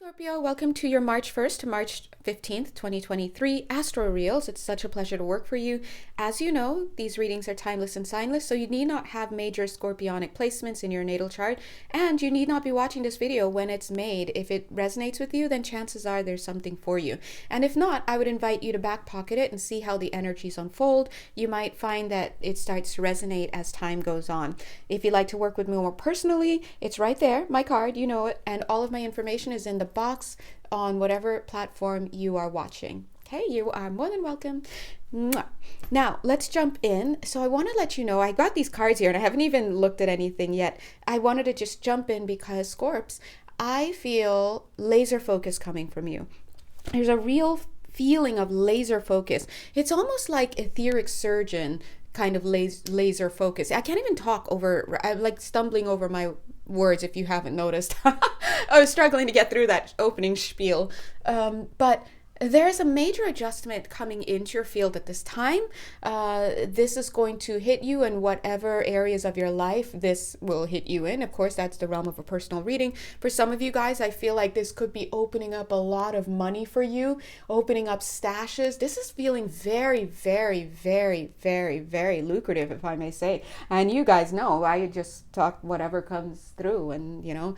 Scorpio, welcome to your March 1st to March 15th, 2023 Astro Reels. It's such a pleasure to work for you. As you know, these readings are timeless and signless, so you need not have major scorpionic placements in your natal chart, and you need not be watching this video when it's made. If it resonates with you, then chances are there's something for you. And if not, I would invite you to back pocket it and see how the energies unfold. You might find that it starts to resonate as time goes on. If you'd like to work with me more personally, it's right there, my card, you know it, and all of my information is in the box on whatever platform you are watching. Okay, you are more than welcome. Mwah. Now, let's jump in. So I want to let you know, I got these cards here and I haven't even looked at anything yet. I wanted to just jump in because, Scorps, I feel laser focus coming from you. There's a real feeling of laser focus. It's almost like etheric surgeon kind of laser focus. I can't even talk over, I'm like stumbling over my words if you haven't noticed. I was struggling to get through that opening spiel. But there's a major adjustment coming into your field at this time. This is going to hit you in whatever areas of your life this will hit you in. Of course, that's the realm of a personal reading. For some of you guys, I feel like this could be opening up a lot of money for you, opening up stashes. This is feeling very, very, very, very, very lucrative, if I may say. And you guys know, I just talk whatever comes through and, you know,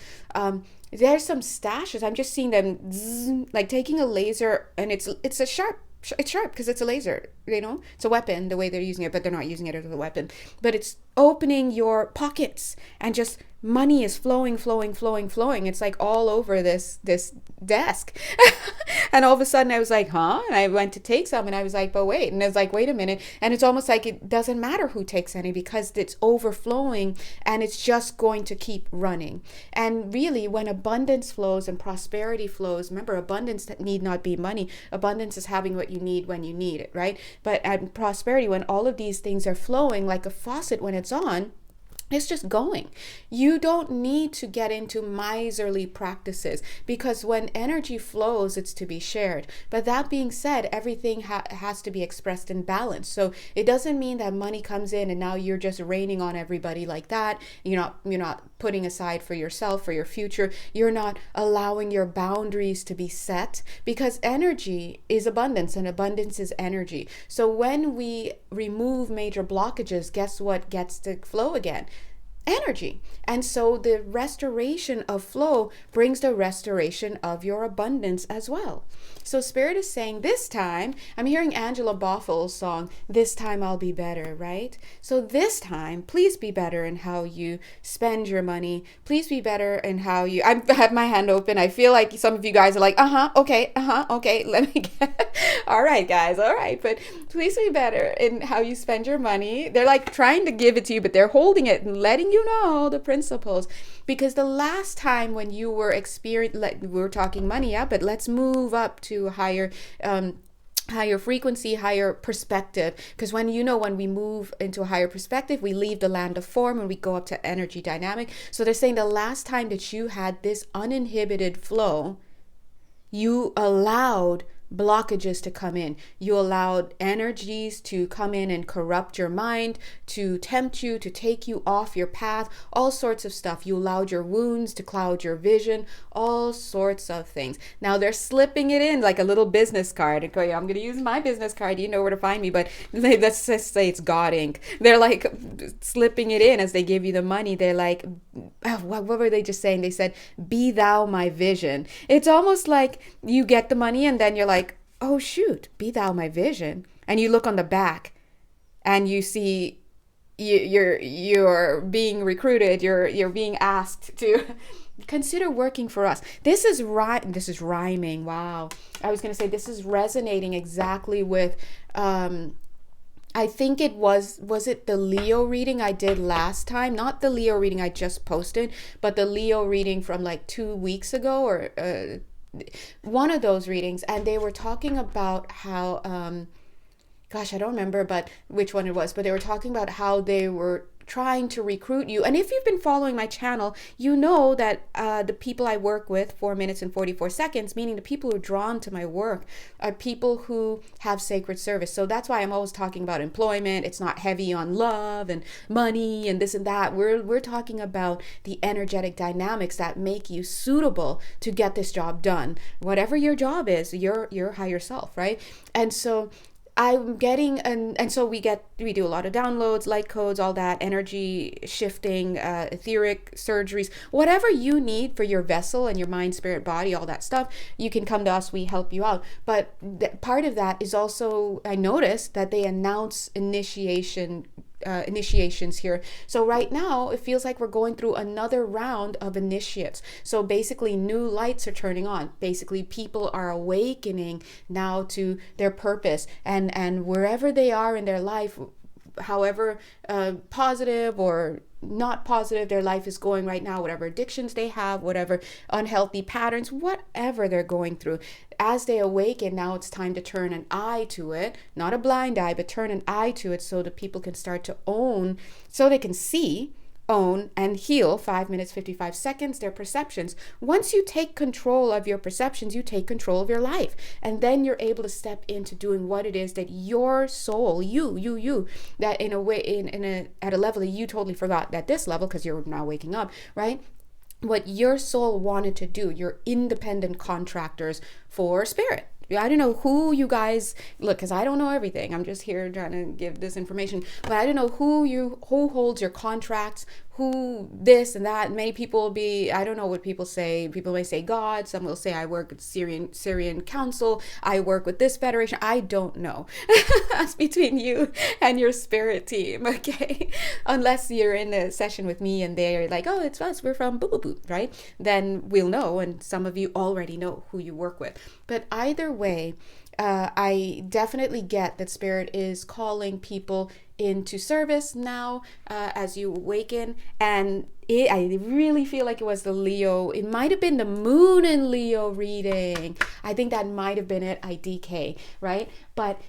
there's some stashes. I'm just seeing them zzz, like taking a laser, and it's sharp because it's a laser, you know, it's a weapon the way they're using it, but they're not using it as a weapon, but it's opening your pockets and just money is flowing. It's like all over this desk. And all of a sudden I was like, huh? And I went to take some and I was like, but wait. And I was like, wait a minute. And it's almost like it doesn't matter who takes any because it's overflowing and it's just going to keep running. And really, when abundance flows and prosperity flows, remember, abundance need not be money. Abundance is having what you need when you need it, right? But prosperity, when all of these things are flowing like a faucet when it's on, it's just going. You don't need to get into miserly practices because when energy flows, it's to be shared. But that being said, everything has to be expressed in balance. So it doesn't mean that money comes in and now you're just raining on everybody like that. You're not putting aside for yourself, for your future. You're not allowing your boundaries to be set because energy is abundance and abundance is energy. So when we remove major blockages, guess what gets to flow again? Energy. And so the restoration of flow brings the restoration of your abundance as well. So Spirit is saying this time, I'm hearing Angela Boffel's song, This Time I'll Be Better, right? So this time, please be better in how you spend your money. Please be better in how you, I have my hand open. I feel like some of you guys are like, okay, let me get, all right, guys, all right. But please be better in how you spend your money. They're like trying to give it to you, but they're holding it and letting you know the principles. Because the last time when you were we're talking money, yeah, but let's move up to higher frequency, higher perspective. Because when we move into a higher perspective, we leave the land of form and we go up to energy dynamic. So they're saying the last time that you had this uninhibited flow, you allowed blockages to come in. You allowed energies to come in and corrupt your mind, to tempt you, to take you off your path, all sorts of stuff. You allowed your wounds to cloud your vision, all sorts of things. Now they're slipping it in like a little business card. Okay, I'm going to use my business card. You know where to find me, but let's just say it's God Inc. They're like slipping it in as they give you the money. They're like, what were they just saying? They said, be thou my vision. It's almost like you get the money and then you're like, oh shoot, be thou my vision. And you look on the back and you see you're being recruited, you're being asked to consider working for us. This is rhyming. Wow. I was going to say this is resonating exactly with I think it was it the Leo reading I did last time? Not the Leo reading I just posted, but the Leo reading from like 2 weeks ago or one of those readings. And they were talking about how, I don't remember but which one it was, but they were talking about how they were trying to recruit you. And if you've been following my channel, you know that the people I work with, 4 minutes and 44 seconds, meaning the people who are drawn to my work are people who have sacred service. So that's why I'm always talking about employment. It's not heavy on love and money and this and that. We're talking about the energetic dynamics that make you suitable to get this job done. Whatever your job is, your higher self, right? And so I'm getting, and so we do a lot of downloads, light codes, all that, energy shifting, etheric surgeries, whatever you need for your vessel and your mind, spirit, body, all that stuff, you can come to us, we help you out. But part of that is also, I noticed that they announce initiations here. So right now it feels like we're going through another round of initiates. So basically new lights are turning on. Basically people are awakening now to their purpose, and wherever they are in their life, however positive or not positive their life is going right now, whatever addictions they have, whatever unhealthy patterns, whatever they're going through, as they awaken, now it's time to turn an eye to it, not a blind eye, but turn an eye to it so that people can start to own, so they can see, own, and heal 5 minutes, 55 seconds, their perceptions. Once you take control of your perceptions, you take control of your life. And then you're able to step into doing what it is that your soul, you, that in a way, at a level that you totally forgot at this level, because you're now waking up, right? What your soul wanted to do, your independent contractors for spirit. I don't know who you guys look, because I don't know everything. I'm just here trying to give this information, but I don't know who holds your contracts, who this and that. Many people will be, I don't know what people say. People may say God. Some will say I work at Syrian Council. I work with this federation. I don't know. That's between you and your spirit team, okay? Unless you're in a session with me and they're like, oh, it's us. We're from boo boo boo, right? Then we'll know. And some of you already know who you work with. But either way, I definitely get that spirit is calling people into service now as you awaken. And I really feel like it was the Leo. It might have been the moon in Leo reading. I think that might have been it. IDK, right? But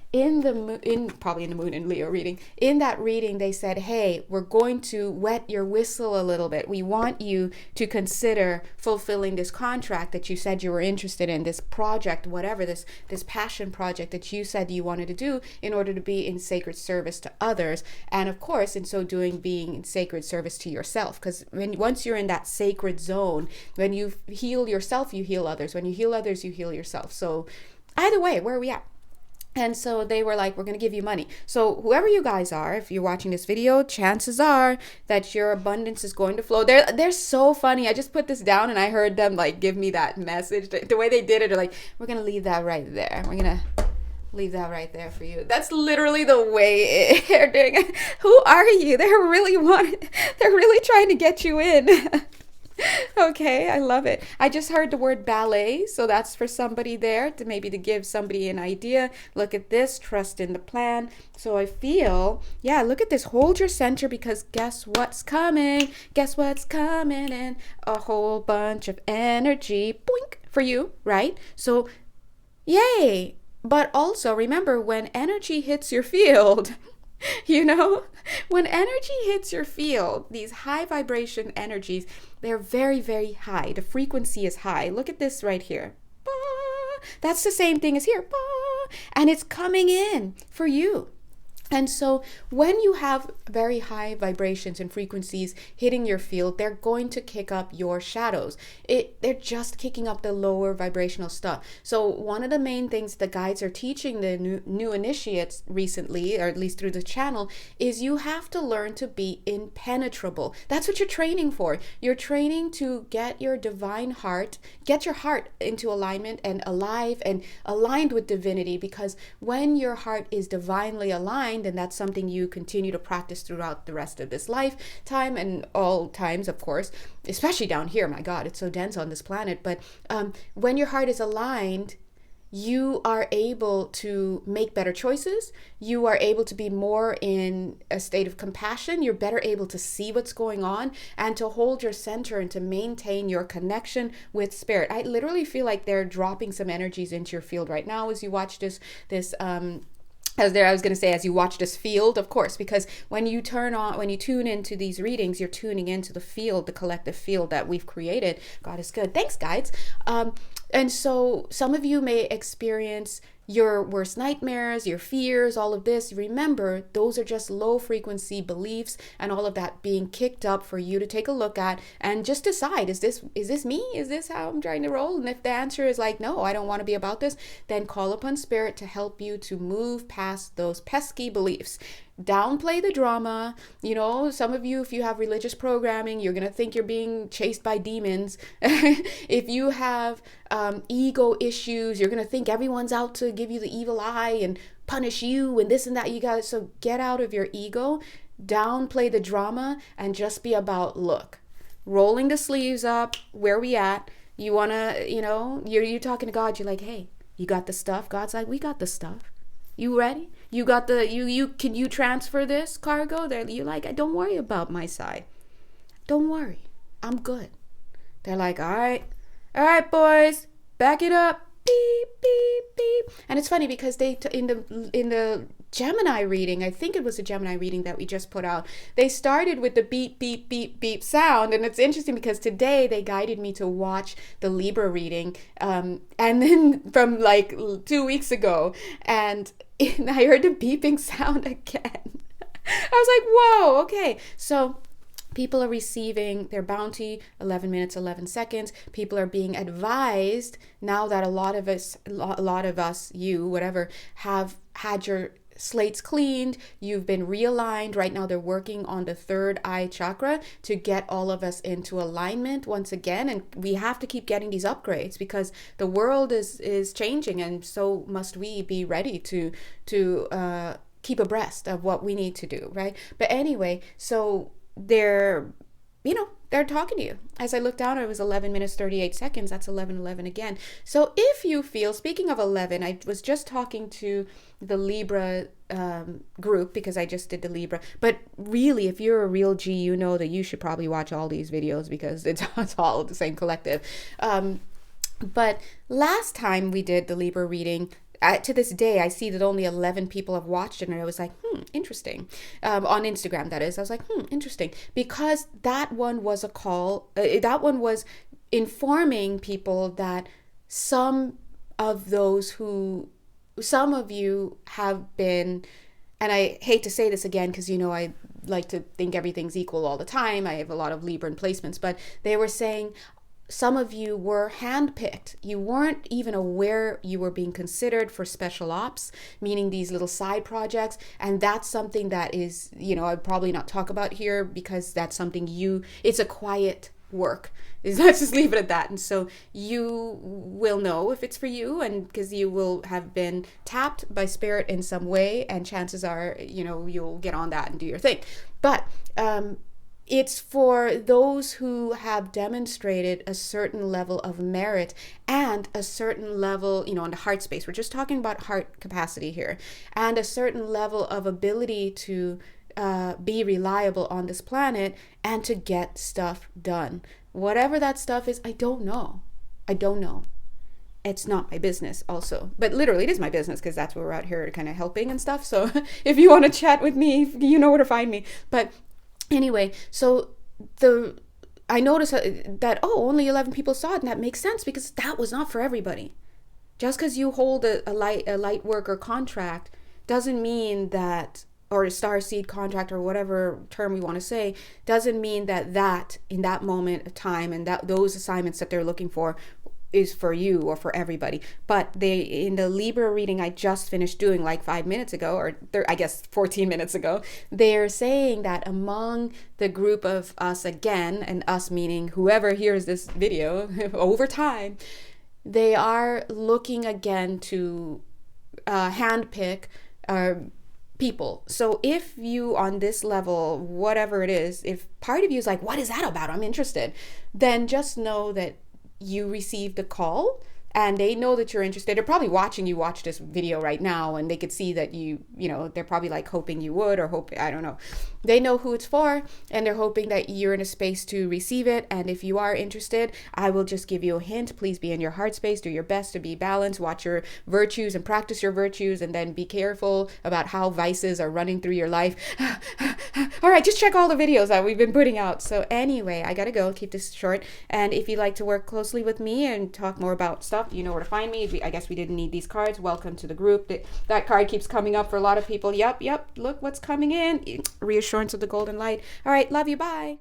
probably in the moon in Leo reading, in that reading, they said, hey, we're going to wet your whistle a little bit. We want you to consider fulfilling this contract that you said you were interested in, this project, whatever, this passion project that you said you wanted to do in order to be in sacred service to others. And of course, in so doing, being in sacred service to yourself. Because once you're in that sacred zone, when you heal yourself, you heal others. When you heal others, you heal yourself. So either way, where are we at? And so they were like, we're going to give you money. So whoever you guys are, if you're watching this video, chances are that your abundance is going to flow. They're so funny. I just put this down and I heard them like give me that message. The way they did it, they're like, we're going to leave that right there. We're going to leave that right there for you. That's literally the way they're doing it. Who are you? They're really trying to get you in. Okay, I love it. I just heard the word ballet, so that's for somebody there to maybe to give somebody an idea. Look at this, trust in the plan. So I feel, yeah, look at this. Hold your center, because guess what's coming? Guess what's coming in? A whole bunch of energy, boink, for you, right? So, yay. But also remember, when energy hits your field, when energy hits your field, these high vibration energies, they're very, very high. The frequency is high. Look at this right here. That's the same thing as here. And it's coming in for you. And so when you have very high vibrations and frequencies hitting your field, they're going to kick up your shadows. They're just kicking up the lower vibrational stuff. So one of the main things the guides are teaching the new initiates recently, or at least through the channel, is you have to learn to be impenetrable. That's what you're training for. You're training to get your divine heart, get your heart into alignment and alive and aligned with divinity, because when your heart is divinely aligned, and that's something you continue to practice throughout the rest of this lifetime and all times, of course, especially down here. My God, it's so dense on this planet. But when your heart is aligned, you are able to make better choices. You are able to be more in a state of compassion. You're better able to see what's going on and to hold your center and to maintain your connection with spirit. I literally feel like they're dropping some energies into your field right now as you watch this I was going to say, as you watch this field, of course, because when you tune into these readings, you're tuning into the field, the collective field that we've created. God is good. Thanks, guides. And so some of you may experience your worst nightmares, your fears, all of this. Remember, those are just low frequency beliefs and all of that being kicked up for you to take a look at and just decide, is this me? Is this how I'm trying to roll? And if the answer is like, no, I don't want to be about this, then call upon spirit to help you to move past those pesky beliefs. Downplay the drama. Some of you, if you have religious programming, you're going to think you're being chased by demons. If you have ego issues, you're going to think everyone's out to give you the evil eye and punish you and this and that. So get out of your ego, downplay the drama, and just be about, look, rolling the sleeves up, where we at? You want to, you're talking to God. You're like, hey, you got the stuff? God's like, we got the stuff. You ready? You got can you transfer this cargo? You're like, don't worry about my side. Don't worry. I'm good. They're like, all right, boys, back it up. Beep, beep, beep. And it's funny because they, in the Gemini reading, I think it was a Gemini reading that we just put out, they started with the beep, beep, beep, beep sound. And it's interesting because today they guided me to watch the Libra reading. And then from like 2 weeks ago, and I heard the beeping sound again. I was like, whoa, okay. So people are receiving their bounty, 11 minutes, 11 seconds. People are being advised now that a lot of us, you, whatever, have had your slates cleaned. You've been realigned. Right now they're working on the third eye chakra to get all of us into alignment once again. And we have to keep getting these upgrades because the world is changing, and so must we be ready to keep abreast of what we need to do, right? But anyway, so they're talking to you. As I looked down, it was 11 minutes, 38 seconds. That's 11:11 again. So if you feel, speaking of 11, I was just talking to the Libra group because I just did the Libra. But really, if you're a real G, you know that you should probably watch all these videos because it's all the same collective. But last time we did the Libra reading, to this day, I see that only 11 people have watched it, and I was like, interesting. On Instagram, that is. I was like, interesting. Because that one was a call, that one was informing people that some of you have been, and I hate to say this again because, I like to think everything's equal all the time. I have a lot of Libran placements, but they were saying, some of you were handpicked. You weren't even aware you were being considered for special ops, meaning these little side projects. And that's something that is, I'd probably not talk about here because that's something it's a quiet work. Let's just leave it at that. And so you will know if it's for you, and because you will have been tapped by spirit in some way, and chances are, you'll get on that and do your thing. But, it's for those who have demonstrated a certain level of merit and a certain level, on the heart space. We're just talking about heart capacity here, and a certain level of ability to be reliable on this planet and to get stuff done. Whatever that stuff is, I don't know. It's not my business also, but literally it is my business because that's where we're out here kind of helping and stuff. So if you want to chat with me, you know where to find me. But anyway, so I noticed that, only 11 people saw it, and that makes sense because that was not for everybody. Just because you hold a Lightworker contract doesn't mean that, or a starseed contract or whatever term we want to say, doesn't mean that in that moment of time and that those assignments that they're looking for is for you or for everybody. But in the Libra reading I just finished doing like 5 minutes ago, or 14 minutes ago, they're saying that among the group of us again, and us meaning whoever hears this video over time, they are looking again to handpick people. So if you on this level, whatever it is, if part of you is like, what is that about? I'm interested, then just know that you received a call and they know that you're interested. They're probably watching you watch this video right now, and they could see that you know, they're probably like hoping you would, or hope, I don't know. They know who it's for, and they're hoping that you're in a space to receive it. And if you are interested, I will just give you a hint. Please be in your heart space, do your best to be balanced, watch your virtues and practice your virtues, and then be careful about how vices are running through your life. All right, just check all the videos that we've been putting out. So anyway, I gotta go, keep this short. And if you'd like to work closely with me and talk more about stuff, you know where to find me. I guess we didn't need these cards. Welcome to the group. That card keeps coming up for a lot of people. Yep, look what's coming in. Reassurance of the golden light. All right, love you, bye.